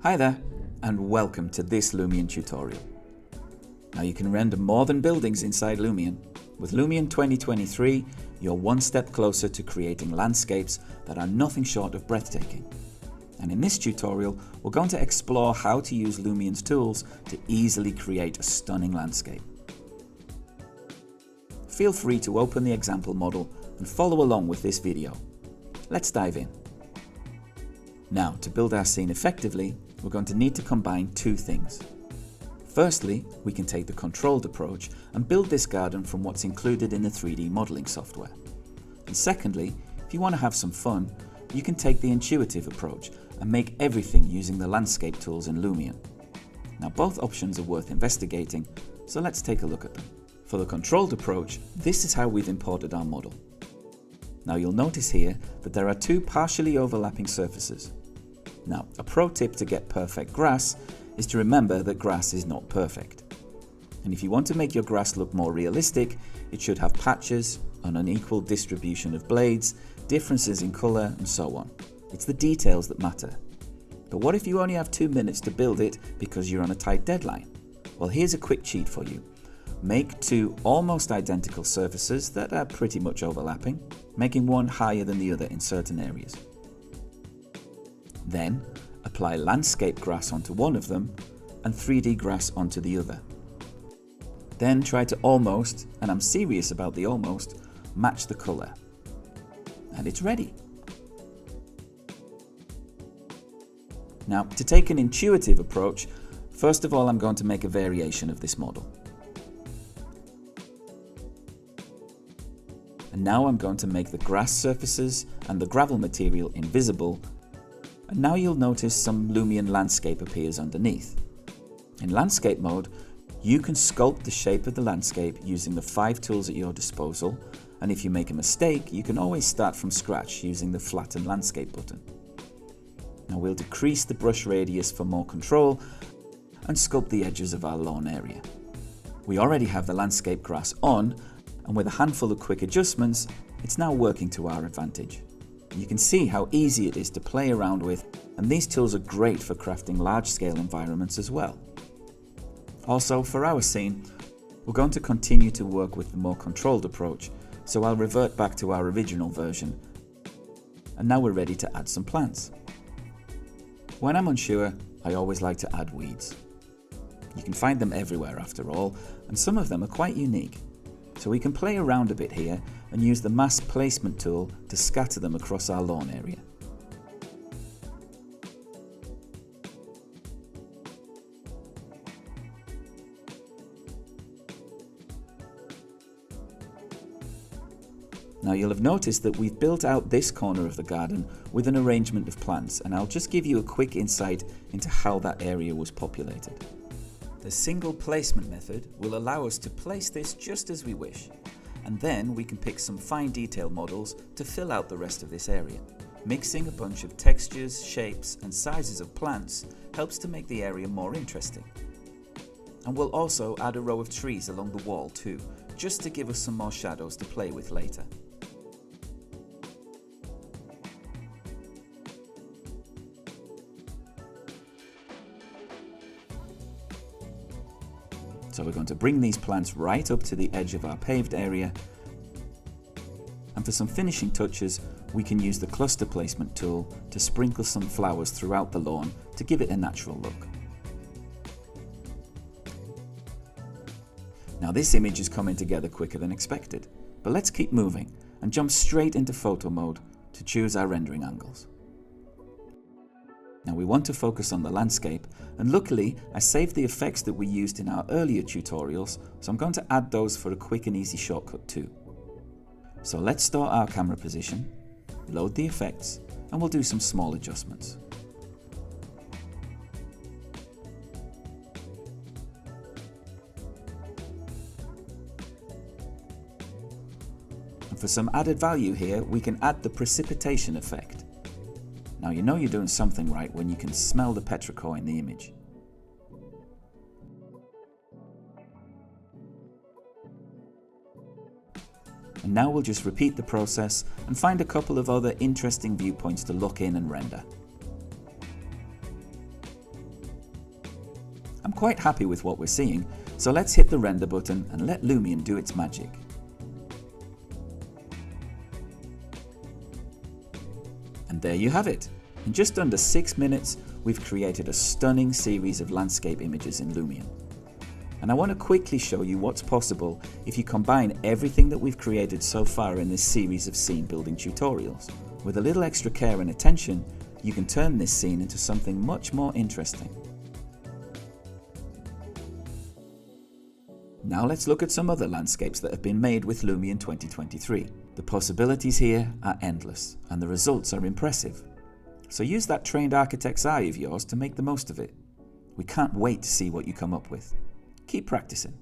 Hi there, and welcome to this Lumion tutorial. Now you can render more than buildings inside Lumion. With Lumion 2023, you're one step closer to creating landscapes that are nothing short of breathtaking. And in this tutorial, we're going to explore how to use Lumion's tools to easily create a stunning landscape. Feel free to open the example model and follow along with this video. Let's dive in. Now, to build our scene effectively, we're going to need to combine two things. Firstly, we can take the controlled approach and build this garden from what's included in the 3D modeling software. And secondly, if you want to have some fun, you can take the intuitive approach and make everything using the landscape tools in Lumion. Now, both options are worth investigating, so let's take a look at them. For the controlled approach, this is how we've imported our model. Now you'll notice here that there are two partially overlapping surfaces. Now, a pro tip to get perfect grass is to remember that grass is not perfect. And if you want to make your grass look more realistic, it should have patches, an unequal distribution of blades, differences in colour, and so on. It's the details that matter. But what if you only have 2 minutes to build it because you're on a tight deadline? Well, here's a quick cheat for you. Make two almost identical surfaces that are pretty much overlapping, making one higher than the other in certain areas. Then, apply landscape grass onto one of them and 3D grass onto the other. Then try to almost, and I'm serious about the almost, match the colour. And it's ready. Now, to take an intuitive approach, first of all I'm going to make a variation of this model. And now I'm going to make the grass surfaces and the gravel material invisible. And now you'll notice some Lumion landscape appears underneath. In landscape mode, you can sculpt the shape of the landscape using the 5 tools at your disposal. And if you make a mistake, you can always start from scratch using the flatten landscape button. Now we'll decrease the brush radius for more control and sculpt the edges of our lawn area. We already have the landscape grass on, and with a handful of quick adjustments, it's now working to our advantage. You can see how easy it is to play around with, and these tools are great for crafting large-scale environments as well. Also, for our scene, we're going to continue to work with the more controlled approach, so I'll revert back to our original version. And now we're ready to add some plants. When I'm unsure, I always like to add weeds. You can find them everywhere after all, and some of them are quite unique. So we can play around a bit here and use the mass placement tool to scatter them across our lawn area. Now you'll have noticed that we've built out this corner of the garden with an arrangement of plants, and I'll just give you a quick insight into how that area was populated. The single placement method will allow us to place this just as we wish, and then we can pick some fine detail models to fill out the rest of this area. Mixing a bunch of textures, shapes and sizes of plants helps to make the area more interesting. And we'll also add a row of trees along the wall too, just to give us some more shadows to play with later. So we're going to bring these plants right up to the edge of our paved area, and for some finishing touches we can use the cluster placement tool to sprinkle some flowers throughout the lawn to give it a natural look. Now this image is coming together quicker than expected, but let's keep moving and jump straight into photo mode to choose our rendering angles. Now we want to focus on the landscape, and luckily I saved the effects that we used in our earlier tutorials, so I'm going to add those for a quick and easy shortcut too. So let's start our camera position, load the effects, and we'll do some small adjustments. And for some added value here, we can add the precipitation effect. Now you know you're doing something right when you can smell the petrichor in the image. And now we'll just repeat the process and find a couple of other interesting viewpoints to lock in and render. quite happy with what we're seeing, so let's hit the render button and let Lumion do its magic. And there you have it. In just under 6 minutes, we've created a stunning series of landscape images in Lumion. And I want to quickly show you what's possible if you combine everything that we've created so far in this series of scene building tutorials. With a little extra care and attention, you can turn this scene into something much more interesting. Now let's look at some other landscapes that have been made with Lumion 2023. The possibilities here are endless, and the results are impressive. So use that trained architect's eye of yours to make the most of it. We can't wait to see what you come up with. Keep practicing.